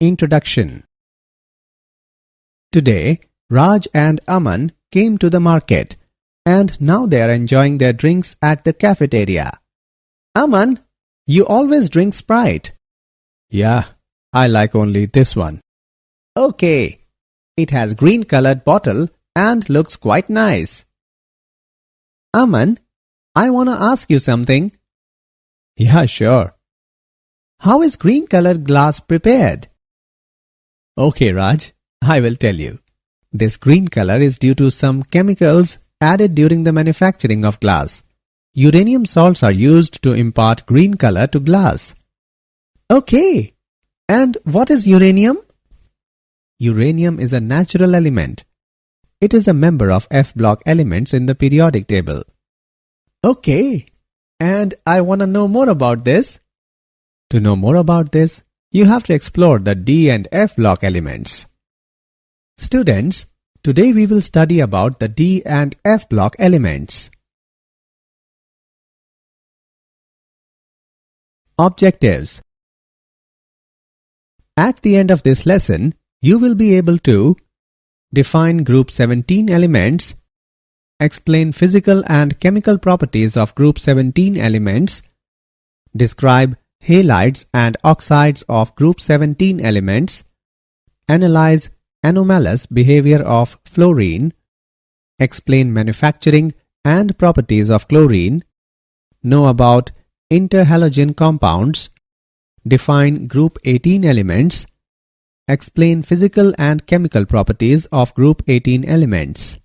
Introduction. Today, Raj and Aman came to the market and now they are enjoying their drinks at the cafeteria. Aman, you always drink Sprite. Yeah, I like only this one. Okay, it has green colored bottle and looks quite nice. Aman, I wanna ask you something. Yeah, sure. How is green colored glass prepared? Okay, Raj, I will tell you. This green color is due to some chemicals added during the manufacturing of glass. Uranium salts are used to impart green color to glass. Okay, and what is uranium? Uranium is a natural element. It is a member of F-block elements in the periodic table. Okay, and I want to know more about this. To know more about this, you have to explore the D and F block elements. Students, today we will study about the D and F block elements. Objectives. At the end of this lesson, you will be able to define group 17 elements, explain physical and chemical properties of group 17 elements, describe halides and oxides of group 17 elements, analyze anomalous behavior of fluorine, explain manufacturing and properties of chlorine, know about interhalogen compounds, define group 18 elements, explain physical and chemical properties of group 18 elements.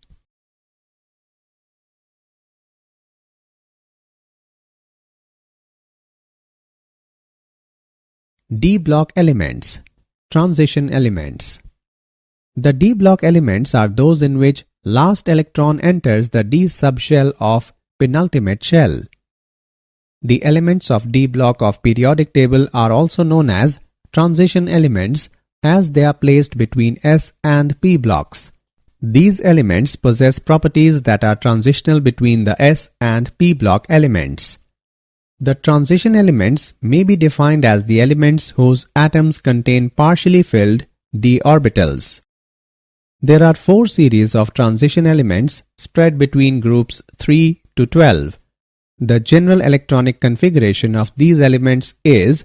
D block elements, transition elements. The D block elements are those in which last electron enters the D subshell of penultimate shell. The elements of D block of periodic table are also known as transition elements as they are placed between S and P blocks. These elements possess properties that are transitional between the S and P block elements. The transition elements may be defined as the elements whose atoms contain partially filled d orbitals. There are 4 series of transition elements spread between groups 3 to 12. The general electronic configuration of these elements is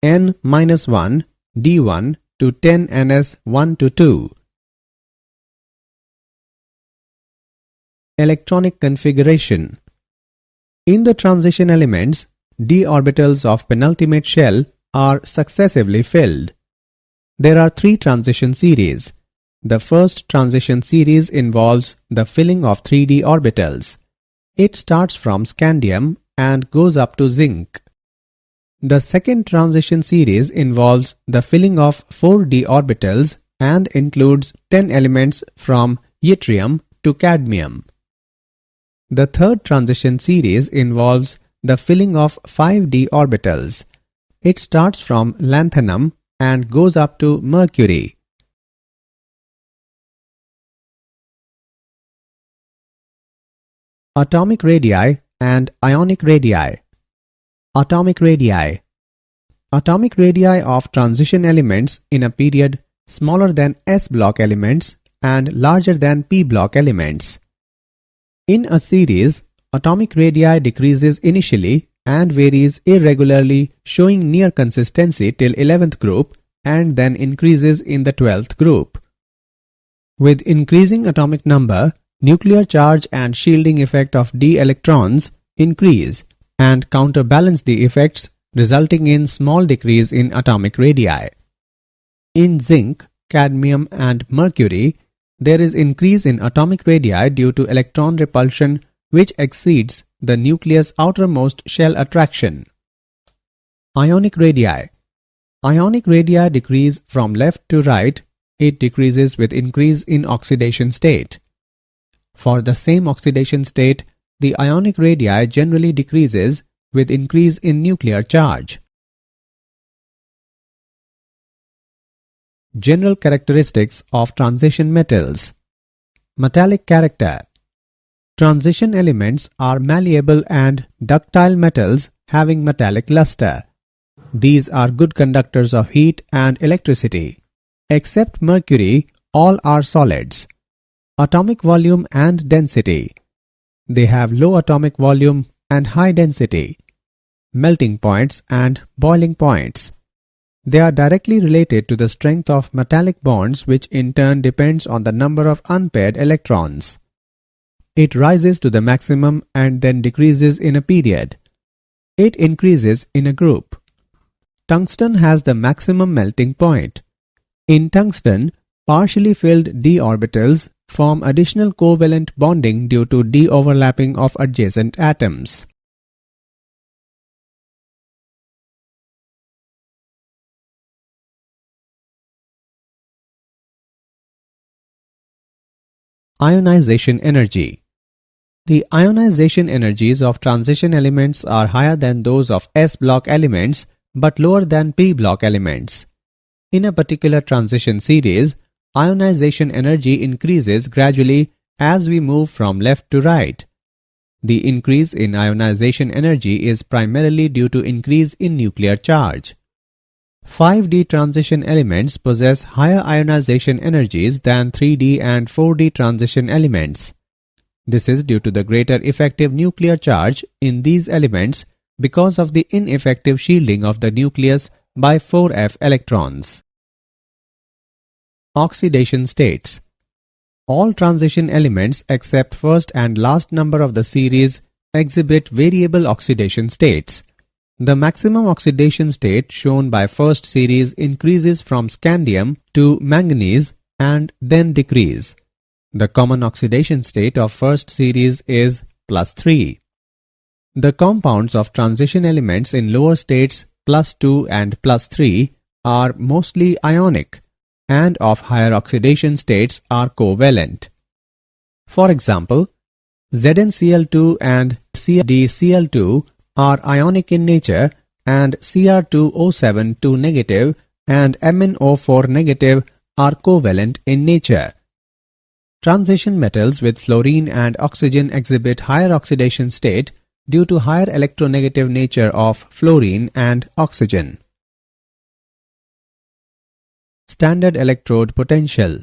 N-1 D1 to 10Ns1 to 2. Electronic configuration. In the transition elements, d orbitals of penultimate shell are successively filled. There are 3 transition series. The first transition series involves the filling of 3d orbitals. It starts from scandium and goes up to zinc. The second transition series involves the filling of 4d orbitals and includes 10 elements from yttrium to cadmium. The third transition series involves the filling of 5d orbitals. It starts from lanthanum and goes up to mercury. Atomic radii and ionic radii. Atomic radii. Atomic radii of transition elements in a period smaller than S block elements and larger than P block elements. In a series, atomic radii decreases initially and varies irregularly, showing near consistency till 11th group and then increases in the 12th group. With increasing atomic number, nuclear charge and shielding effect of d electrons increase and counterbalance the effects, resulting in small decrease in atomic radii. In zinc, cadmium and mercury, there is increase in atomic radii due to electron repulsion which exceeds the nucleus' outermost shell attraction. Ionic radii. Ionic radii decrease from left to right. It decreases with increase in oxidation state. For the same oxidation state, the ionic radii generally decreases with increase in nuclear charge. General characteristics of transition metals. Metallic character. Transition elements are malleable and ductile metals having metallic luster. These are good conductors of heat and electricity. Except mercury, all are solids. Atomic volume and density. They have low atomic volume and high density. Melting points and boiling points. They are directly related to the strength of metallic bonds, which in turn depends on the number of unpaired electrons. It rises to the maximum and then decreases in a period. It increases in a group. Tungsten has the maximum melting point. In tungsten, partially filled d orbitals form additional covalent bonding due to de-overlapping of adjacent atoms. Ionization energy. The ionization energies of transition elements are higher than those of S-block elements but lower than P-block elements. In a particular transition series, ionization energy increases gradually as we move from left to right. The increase in ionization energy is primarily due to increase in nuclear charge. 5D transition elements possess higher ionization energies than 3D and 4D transition elements. This is due to the greater effective nuclear charge in these elements because of the ineffective shielding of the nucleus by 4f electrons. Oxidation states. All transition elements except first and last number of the series exhibit variable oxidation states. The maximum oxidation state shown by first series increases from scandium to manganese and then decrease. The common oxidation state of first series is +3. The compounds of transition elements in lower states +2 and +3 are mostly ionic and of higher oxidation states are covalent. For example, ZnCl2 and CdCl2 are ionic in nature and Cr2O7 negative and MnO4 negative are covalent in nature. Transition metals with fluorine and oxygen exhibit higher oxidation state due to higher electronegative nature of fluorine and oxygen. Standard electrode potential.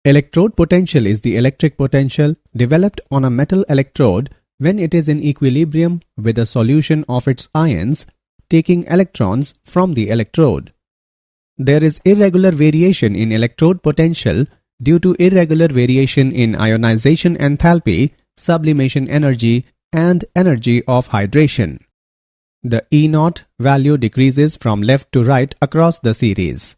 Electrode potential is the electric potential developed on a metal electrode when it is in equilibrium with a solution of its ions, taking electrons from the electrode. There is irregular variation in electrode potential due to irregular variation in ionization enthalpy, sublimation energy, and energy of hydration. The E0 value decreases from left to right across the series.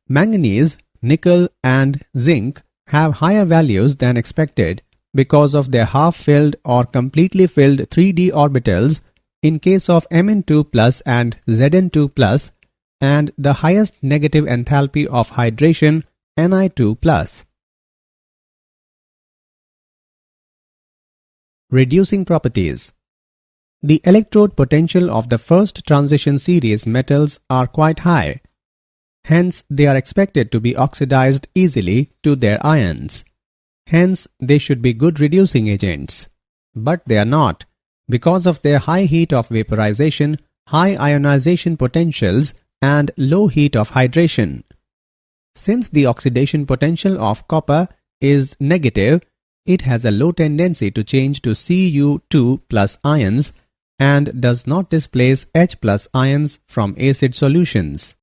Manganese, nickel, and zinc have higher values than expected because of their half-filled or completely filled 3d orbitals in case of Mn2+ and Zn2+, and the highest negative enthalpy of hydration Ni2+. Reducing properties. The electrode potential of the first transition series metals are quite high. Hence, they are expected to be oxidized easily to their ions. Hence, they should be good reducing agents. But they are not, because of their high heat of vaporization, high ionization potentials, and low heat of hydration. Since the oxidation potential of copper is negative, it has a low tendency to change to Cu2+ ions and does not displace H+ ions from acid solutions.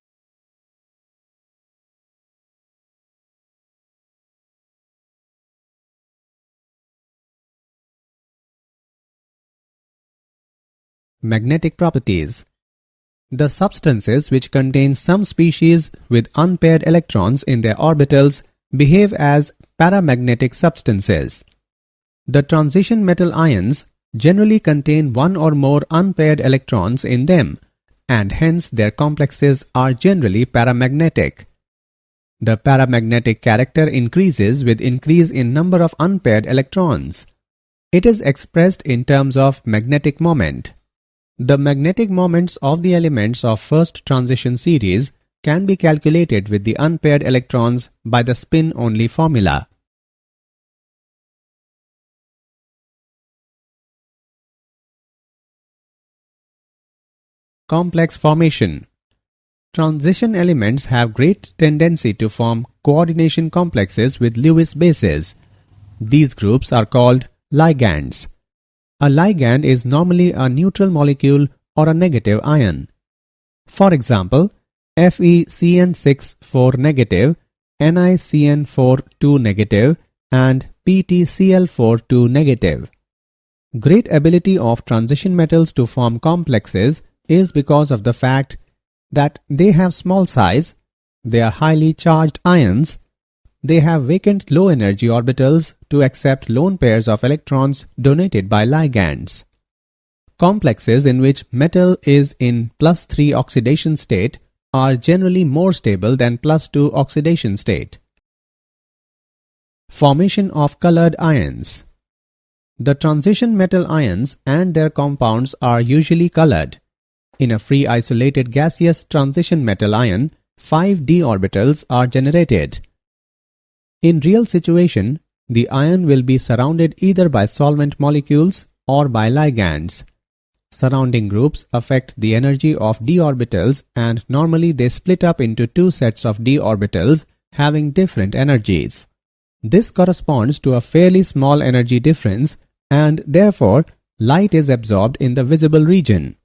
Magnetic properties. The substances which contain some species with unpaired electrons in their orbitals behave as paramagnetic substances. The transition metal ions generally contain one or more unpaired electrons in them, and hence their complexes are generally paramagnetic. The paramagnetic character increases with increase in number of unpaired electrons. It is expressed in terms of magnetic moment. The magnetic moments of the elements of first transition series can be calculated with the unpaired electrons by the spin-only formula. Complex formation. Transition elements have great tendency to form coordination complexes with Lewis bases. These groups are called ligands. A ligand is normally a neutral molecule or a negative ion. For example, FeCN6 4 negative, NiCN4 2 negative, and PtCl4 2 negative. Great ability of transition metals to form complexes is because of the fact that they have small size, they are highly charged ions, they have vacant low energy orbitals to accept lone pairs of electrons donated by ligands. Complexes in which metal is in +3 oxidation state are generally more stable than +2 oxidation state. Formation of colored ions. The transition metal ions and their compounds are usually colored. In a free isolated gaseous transition metal ion, 5 d orbitals are generated. In real situation, the ion will be surrounded either by solvent molecules or by ligands. Surrounding groups affect the energy of d orbitals, and normally they split up into two sets of d orbitals having different energies. This corresponds to a fairly small energy difference, and therefore light is absorbed in the visible region.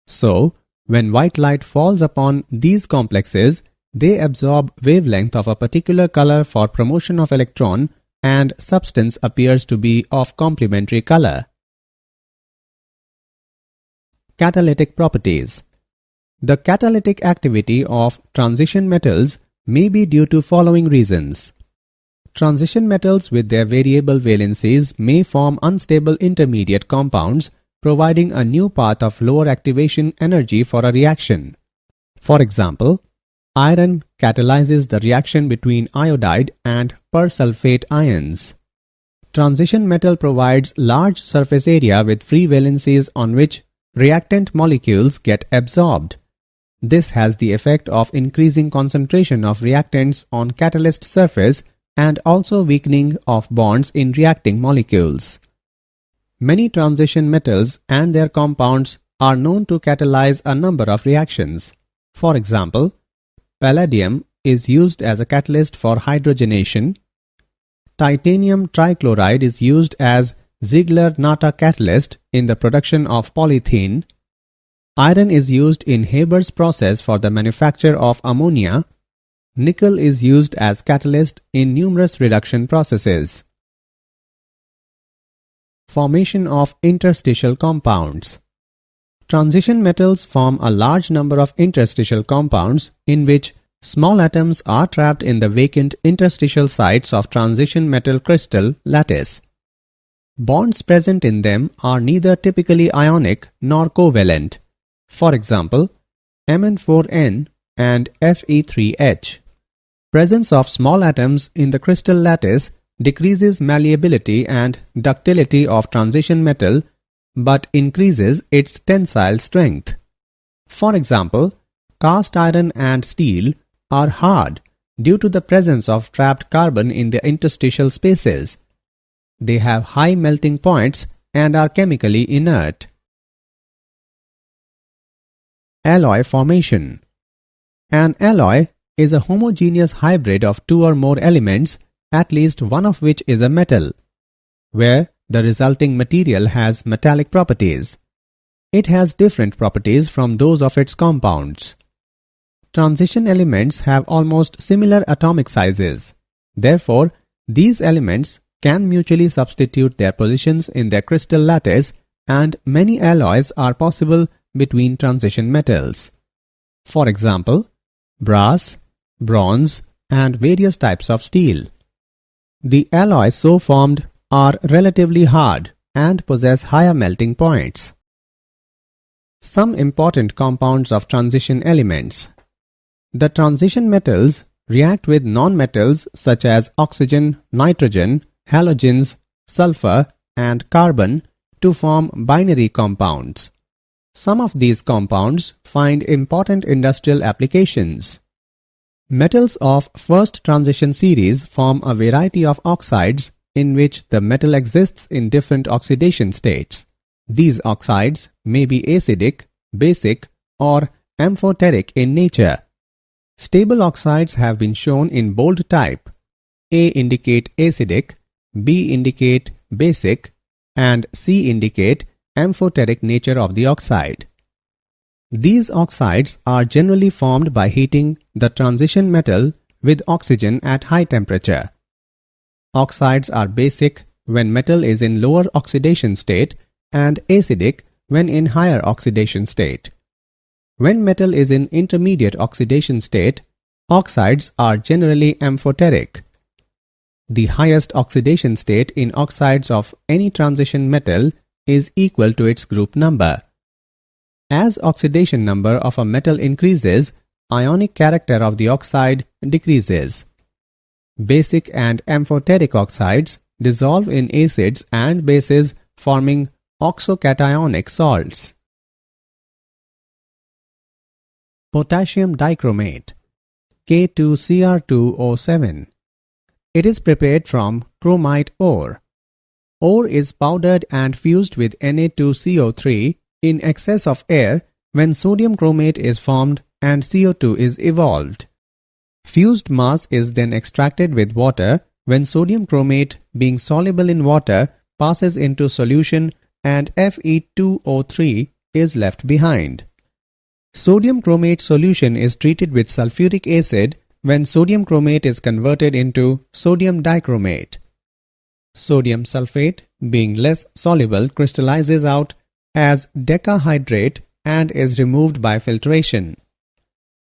So, when white light falls upon these complexes, they absorb wavelength of a particular color for promotion of electron, and substance appears to be of complementary color. Catalytic properties. The catalytic activity of transition metals may be due to following reasons. Transition metals with their variable valencies may form unstable intermediate compounds, providing a new path of lower activation energy for a reaction. For example, iron catalyzes the reaction between iodide and persulfate ions. Transition metal provides large surface area with free valencies on which reactant molecules get absorbed. This has the effect of increasing concentration of reactants on catalyst surface and also weakening of bonds in reacting molecules. Many transition metals and their compounds are known to catalyze a number of reactions. For example, palladium is used as a catalyst for hydrogenation. Titanium trichloride is used as Ziegler-Natta catalyst in the production of polythene. Iron is used in Haber's process for the manufacture of ammonia. Nickel is used as catalyst in numerous reduction processes. Formation of interstitial compounds. Transition metals form a large number of interstitial compounds in which small atoms are trapped in the vacant interstitial sites of transition metal crystal lattice. Bonds present in them are neither typically ionic nor covalent. For example, Mn4n and Fe3H. Presence of small atoms in the crystal lattice decreases malleability and ductility of transition metal but increases its tensile strength. For example, cast iron and steel are hard due to the presence of trapped carbon in the interstitial spaces. They have high melting points and are chemically inert. Alloy formation. An alloy is a homogeneous hybrid of two or more elements, at least one of which is a metal, where the resulting material has metallic properties. It has different properties from those of its compounds. Transition elements have almost similar atomic sizes. Therefore, these elements can mutually substitute their positions in their crystal lattice, and many alloys are possible between transition metals. For example, brass, bronze, and various types of steel. The alloys so formed are relatively hard and possess higher melting points. Some important compounds of transition elements. The transition metals react with nonmetals such as oxygen, nitrogen, halogens, sulfur, and carbon to form binary compounds. Some of these compounds find important industrial applications. Metals of first transition series form a variety of oxides in which the metal exists in different oxidation states. These oxides may be acidic, basic, or amphoteric in nature. Stable oxides have been shown in bold type. A indicate acidic, B indicate basic, and C indicate amphoteric nature of the oxide. These oxides are generally formed by heating the transition metal with oxygen at high temperature. Oxides are basic when metal is in lower oxidation state and acidic when in higher oxidation state. When metal is in intermediate oxidation state, oxides are generally amphoteric. The highest oxidation state in oxides of any transition metal is equal to its group number. As oxidation number of a metal increases, ionic character of the oxide decreases. Basic and amphoteric oxides dissolve in acids and bases, forming oxocationic salts. Potassium dichromate, K2Cr2O7. It is prepared from chromite ore. Ore is powdered and fused with Na2CO3 in excess of air when sodium chromate is formed and CO2 is evolved. Fused mass is then extracted with water when sodium chromate, being soluble in water, passes into solution and Fe2O3 is left behind. Sodium chromate solution is treated with sulfuric acid when sodium chromate is converted into sodium dichromate. Sodium sulfate, being less soluble, crystallizes out as decahydrate and is removed by filtration.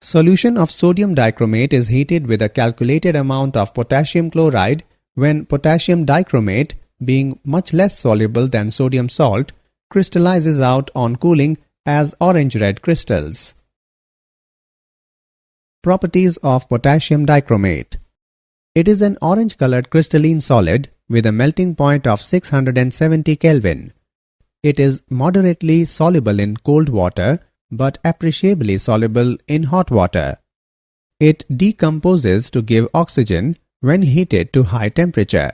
Solution of sodium dichromate is heated with a calculated amount of potassium chloride when potassium dichromate, being much less soluble than sodium salt, crystallizes out on cooling as orange-red crystals. Properties of potassium dichromate. It is an orange-colored crystalline solid with a melting point of 670 Kelvin. It is moderately soluble in cold water but appreciably soluble in hot water. It decomposes to give oxygen when heated to high temperature.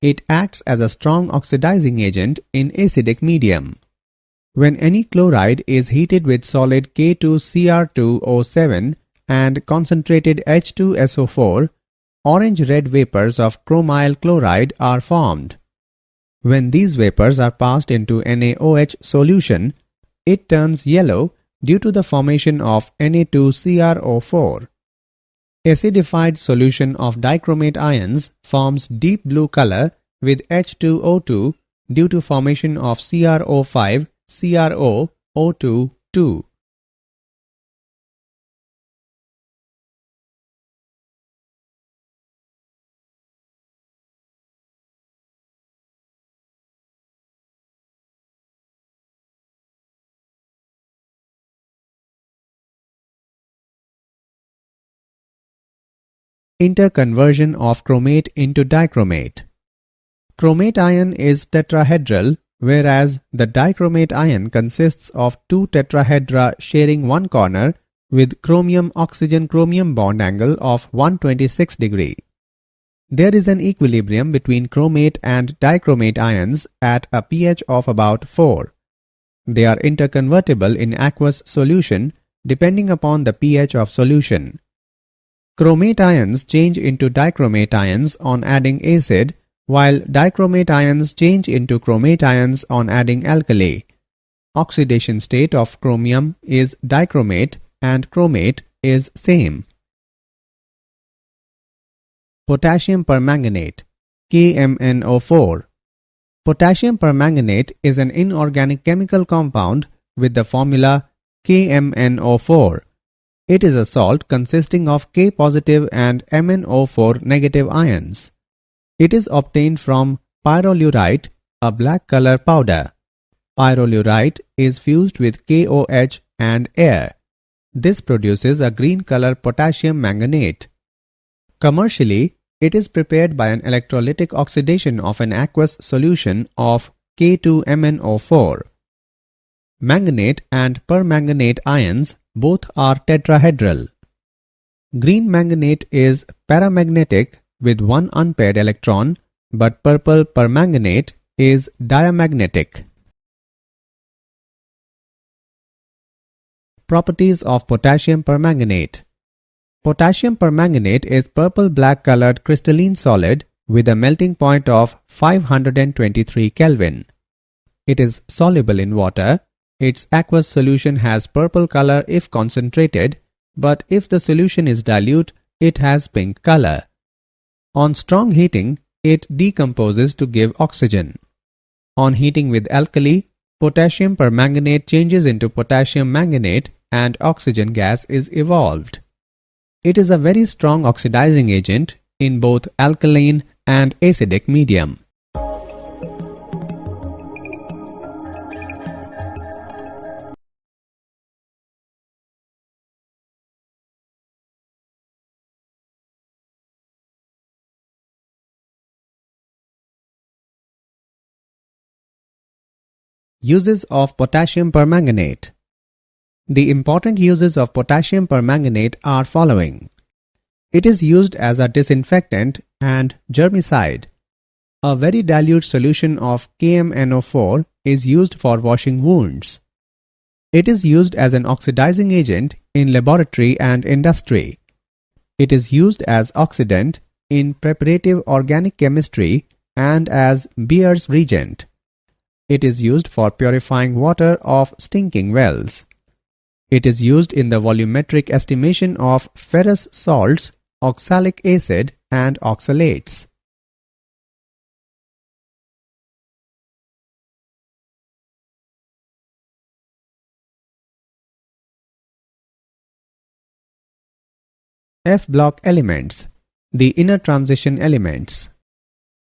It acts as a strong oxidizing agent in acidic medium. When any chloride is heated with solid K2Cr2O7 and concentrated H2SO4, orange-red vapors of chromyl chloride are formed. When these vapors are passed into NaOH solution, it turns yellow due to the formation of Na2CrO4. Acidified solution of dichromate ions forms deep blue color with H2O2 due to formation of CrO5 CrOO2. Interconversion of chromate into dichromate. Chromate ion is tetrahedral, whereas the dichromate ion consists of two tetrahedra sharing one corner with chromium-oxygen-chromium bond angle of 126 degree. There is an equilibrium between chromate and dichromate ions at a pH of about 4. They are interconvertible in aqueous solution depending upon the pH of solution. Chromate ions change into dichromate ions on adding acid, while dichromate ions change into chromate ions on adding alkali. Oxidation state of chromium is dichromate and chromate is same. Potassium permanganate, KMnO4. Potassium permanganate is an inorganic chemical compound with the formula KMnO4. It is a salt consisting of K positive and MnO4 negative ions. It is obtained from pyrolurite, a black color powder. Pyrolurite is fused with KOH and air. This produces a green color potassium manganate. Commercially, it is prepared by an electrolytic oxidation of an aqueous solution of K2MnO4. Manganate and permanganate ions both are tetrahedral. Green manganate is paramagnetic with one unpaired electron, but purple permanganate is diamagnetic. Properties of potassium permanganate. Potassium permanganate is purple-black colored crystalline solid with a melting point of 523 Kelvin. It is soluble in water. Its aqueous solution has purple color if concentrated, but if the solution is dilute, it has pink color. On strong heating, it decomposes to give oxygen. On heating with alkali, potassium permanganate changes into potassium manganate and oxygen gas is evolved. It is a very strong oxidizing agent in both alkaline and acidic medium. Uses of potassium permanganate. The important uses of potassium permanganate are following. It is used as a disinfectant and germicide. A very dilute solution of KMnO4 is used for washing wounds. It is used as an oxidizing agent in laboratory and industry. It is used as oxidant in preparative organic chemistry and as Beer's reagent. It is used for purifying water of stinking wells. It is used in the volumetric estimation of ferrous salts, oxalic acid, and oxalates. F-block elements, the inner transition elements.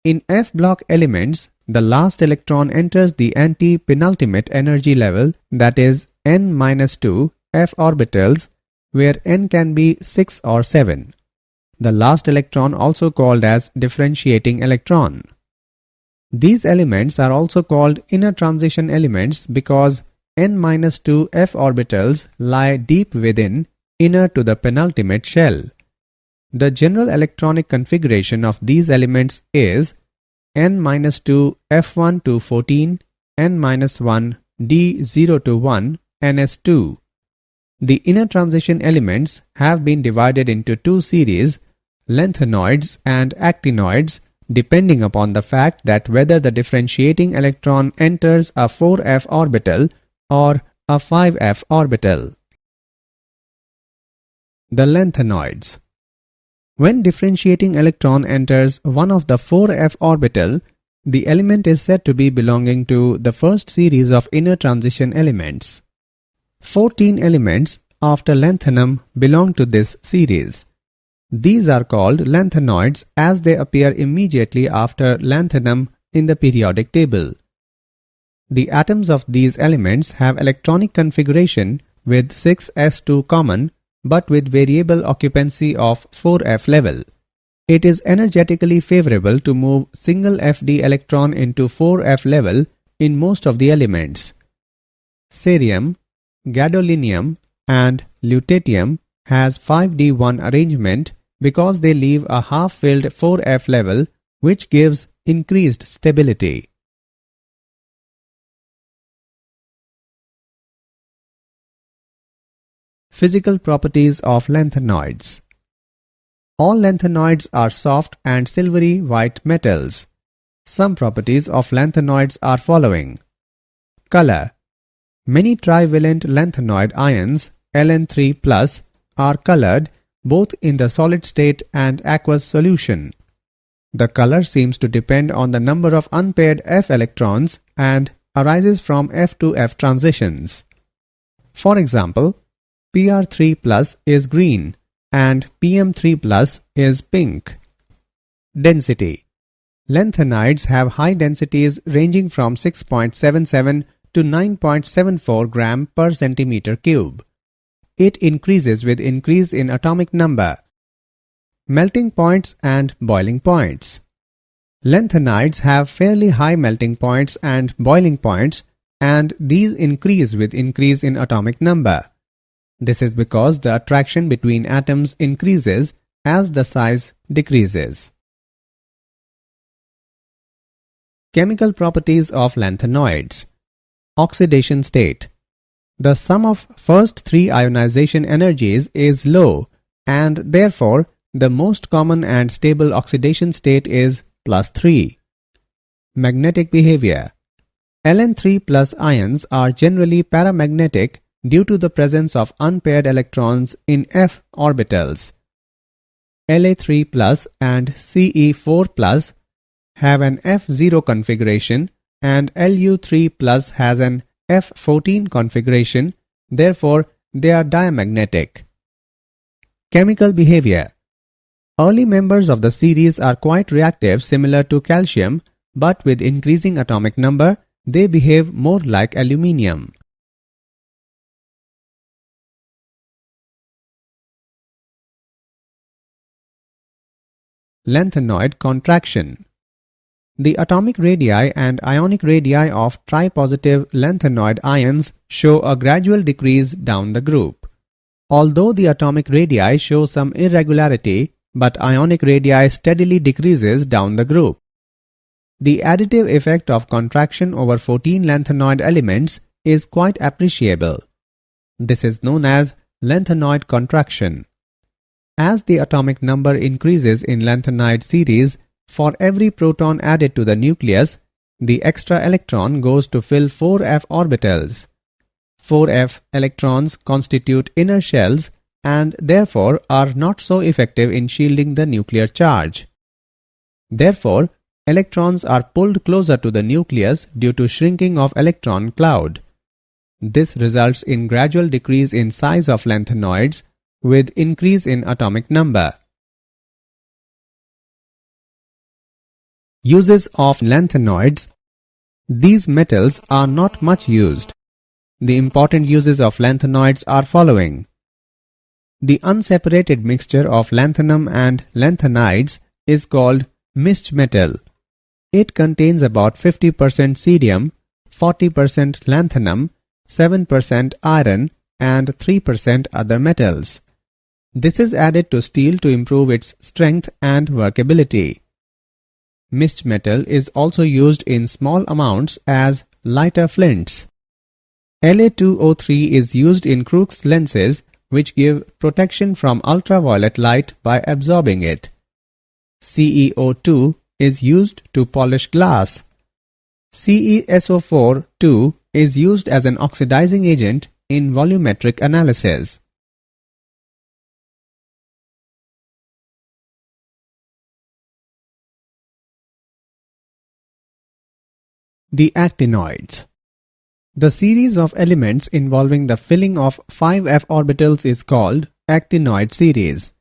In F-block elements, the last electron enters the anti-penultimate energy level, that is n-2 f orbitals, where n can be 6 or 7. The last electron also called as differentiating electron. These elements are also called inner transition elements because n-2 f orbitals lie deep within, inner to the penultimate shell. The general electronic configuration of these elements is n-2 f1 to 14, n-1 d0 to 1, ns2. The inner transition elements have been divided into two series, Lanthanoids and Actinoids, depending upon the fact that whether the differentiating electron enters a 4f orbital or a 5f orbital. The Lanthanoids. When differentiating electron enters one of the 4f orbital, the element is said to be belonging to the first series of inner transition elements. 14 elements after lanthanum belong to this series. These are called lanthanoids as they appear immediately after lanthanum in the periodic table. The atoms of these elements have electronic configuration with 6s2 common but with variable occupancy of 4f level. It is energetically favorable to move single Fd electron into 4f level in most of the elements. Cerium, gadolinium and lutetium has 5d1 arrangement because they leave a half-filled 4f level which gives increased stability. Physical properties of lanthanoids. All lanthanoids are soft and silvery white metals. Some properties of lanthanoids are following. Color. Many trivalent lanthanoid ions, Ln3+, are colored both in the solid state and aqueous solution. The color seems to depend on the number of unpaired F electrons and arises from F to F transitions. For example, Pr3+ is green and Pm3+ is pink. Density. Lanthanides have high densities ranging from 6.77 to 9.74 gram per centimeter cube. It increases with increase in atomic number. Melting points and boiling points. Lanthanides have fairly high melting points and boiling points, and these increase with increase in atomic number. This is because the attraction between atoms increases as the size decreases. Chemical properties of lanthanoids. Oxidation state. The sum of first three ionization energies is low, and therefore the most common and stable oxidation state is +3. Magnetic behavior. Ln3+ ions are generally paramagnetic due to the presence of unpaired electrons in f orbitals. La3+ and Ce4+ have an F0 configuration and Lu3+ has an F14 configuration, therefore they are diamagnetic. Chemical behavior. Early members of the series are quite reactive, similar to calcium, but with increasing atomic number, they behave more like aluminium. Lanthanoid contraction. The atomic radii and ionic radii of tripositive lanthanoid ions show a gradual decrease down the group. Although the atomic radii show some irregularity, but ionic radii steadily decreases down the group. The additive effect of contraction over 14 lanthanoid elements is quite appreciable. This is known as Lanthanoid contraction. As the atomic number increases in lanthanide series, for every proton added to the nucleus, the extra electron goes to fill 4f orbitals. 4f electrons constitute inner shells and therefore are not so effective in shielding the nuclear charge. Therefore, electrons are pulled closer to the nucleus due to shrinking of electron cloud. This results in gradual decrease in size of lanthanoids with increase in atomic number. Uses of lanthanoids. These metals are not much used. The important uses of lanthanoids are following. The unseparated mixture of lanthanum and lanthanides is called mixed metal. It contains about 50% cerium, 40% lanthanum, 7% iron, and 3% other metals. This is added to steel to improve its strength and workability. Mixed metal is also used in small amounts as lighter flints. La2O3 is used in Crookes lenses which give protection from ultraviolet light by absorbing it. CeO2 is used to polish glass. CeSO4 is used as an oxidizing agent in volumetric analysis. The actinoids. The series of elements involving the filling of 5f orbitals is called actinoid series.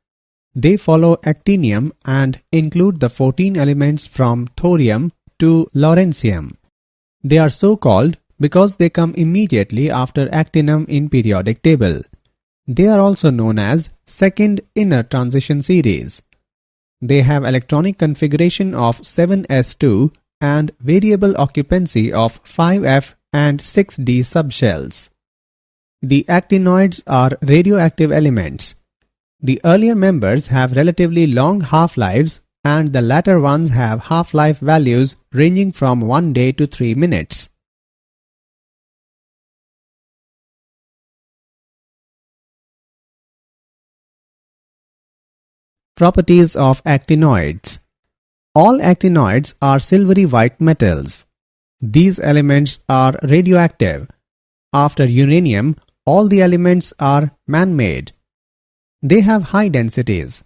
They follow actinium and include the 14 elements from thorium to lawrencium. They are so called because they come immediately after actinum in periodic table. They are also known as second inner transition series. They have electronic configuration of 7s2 and variable occupancy of 5f and 6d subshells. The actinoids are radioactive elements. The earlier members have relatively long half-lives and the latter ones have half-life values ranging from 1 day to 3 minutes. Properties of actinoids. All actinoids are silvery white metals. These elements are radioactive. After uranium, all the elements are man-made. They have high densities.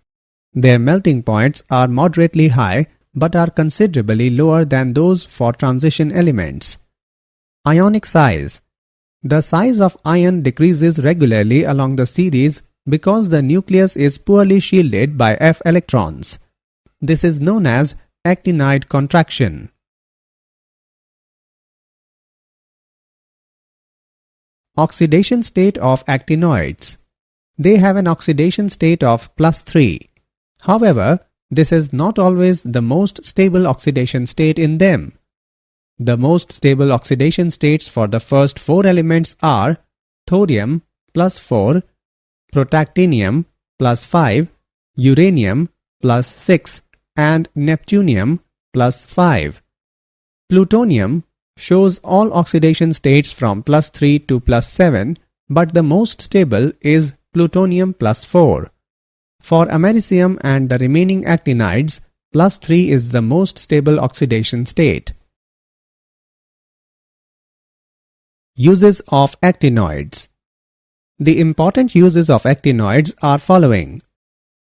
Their melting points are moderately high but are considerably lower than those for transition elements. Ionic size. The size of ion decreases regularly along the series because the nucleus is poorly shielded by f electrons. This is known as actinide contraction. Oxidation state of actinoids. They have an oxidation state of +3. However, this is not always the most stable oxidation state in them. The most stable oxidation states for the first 4 elements are thorium +4, protactinium +5, uranium +6, and neptunium +5. Plutonium shows all oxidation states from +3 to +7, but the most stable is plutonium +4. For americium and the remaining actinides, +3 is the most stable oxidation state. Uses of actinoids. The important uses of actinoids are following.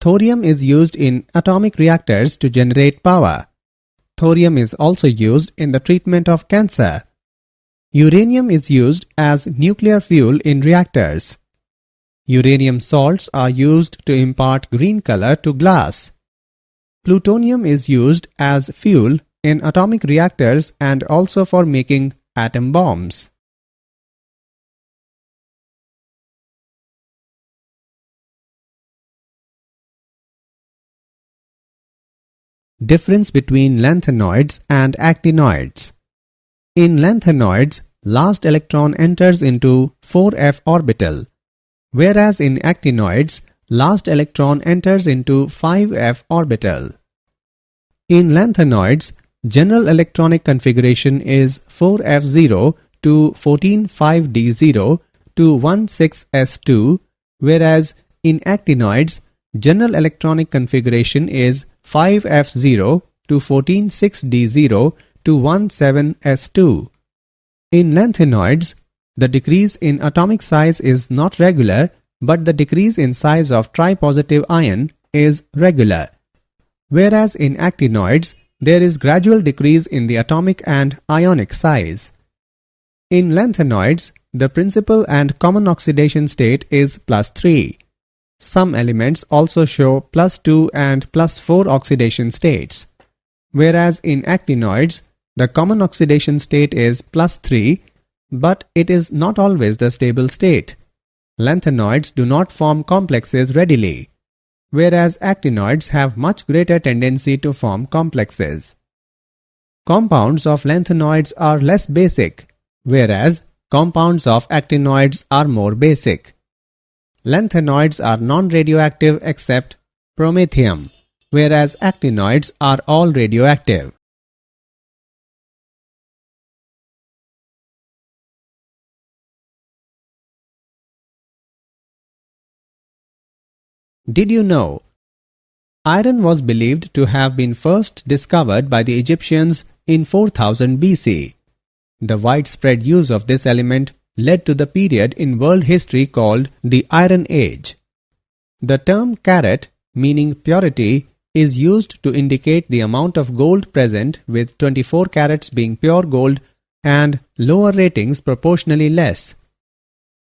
Thorium is used in atomic reactors to generate power. Thorium is also used in the treatment of cancer. Uranium is used as nuclear fuel in reactors. Uranium salts are used to impart green color to glass. Plutonium is used as fuel in atomic reactors and also for making atom bombs. Difference between lanthanoids and actinoids. In lanthanoids, last electron enters into 4f orbital, whereas in actinoids, last electron enters into 5f orbital. In lanthanoids, general electronic configuration is 4f0 to 14,5d0 to 16s2, whereas in actinoids, general electronic configuration is 5f0 to 14,6d0 to 17s2. In lanthanoids, the decrease in atomic size is not regular, but the decrease in size of tripositive ion is regular. Whereas in actinoids, there is gradual decrease in the atomic and ionic size. In lanthanoids, the principal and common oxidation state is +3. Some elements also show +2 and +4 oxidation states, whereas in actinoids, the common oxidation state is +3, but it is not always the stable state. Lanthanoids do not form complexes readily, whereas actinoids have much greater tendency to form complexes. Compounds of lanthanoids are less basic, whereas compounds of actinoids are more basic. Lanthanoids are non-radioactive except promethium, whereas actinoids are all radioactive. Did you know? Iron was believed to have been first discovered by the Egyptians in 4000 BC. The widespread use of this element led to the period in world history called the Iron Age. The term carat, meaning purity, is used to indicate the amount of gold present, with 24 carats being pure gold and lower ratings proportionally less.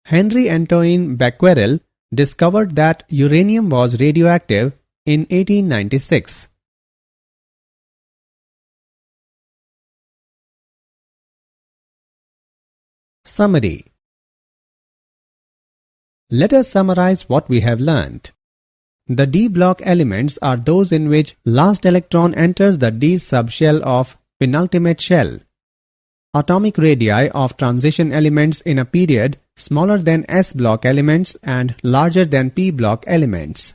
Henry Antoine Becquerel discovered that uranium was radioactive in 1896. Summary. Let us summarize what we have learnt. The d block elements are those in which last electron enters the d subshell of penultimate shell. Atomic radii of transition elements in a period smaller than s block elements and larger than p block elements.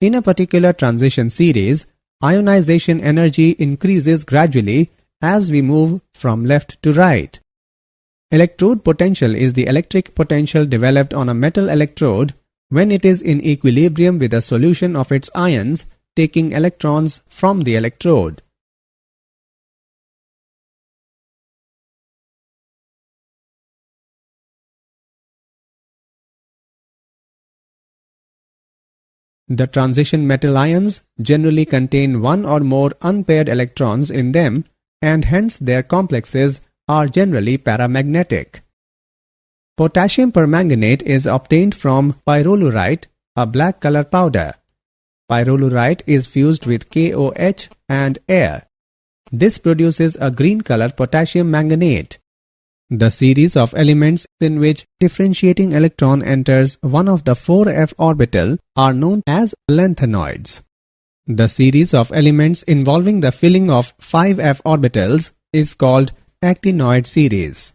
In a particular transition series, ionization energy increases gradually as we move from left to right. Electrode potential is the electric potential developed on a metal electrode when it is in equilibrium with a solution of its ions, taking electrons from the electrode. The transition metal ions generally contain one or more unpaired electrons in them, and hence their complexes are generally paramagnetic. Potassium permanganate is obtained from pyrolurite, a black color powder. Pyrolurite is fused with KOH and air. This produces a green color potassium manganate. The series of elements in which differentiating electron enters one of the 4f orbital are known as lanthanoids. The series of elements involving the filling of 5f orbitals is called actinoid series.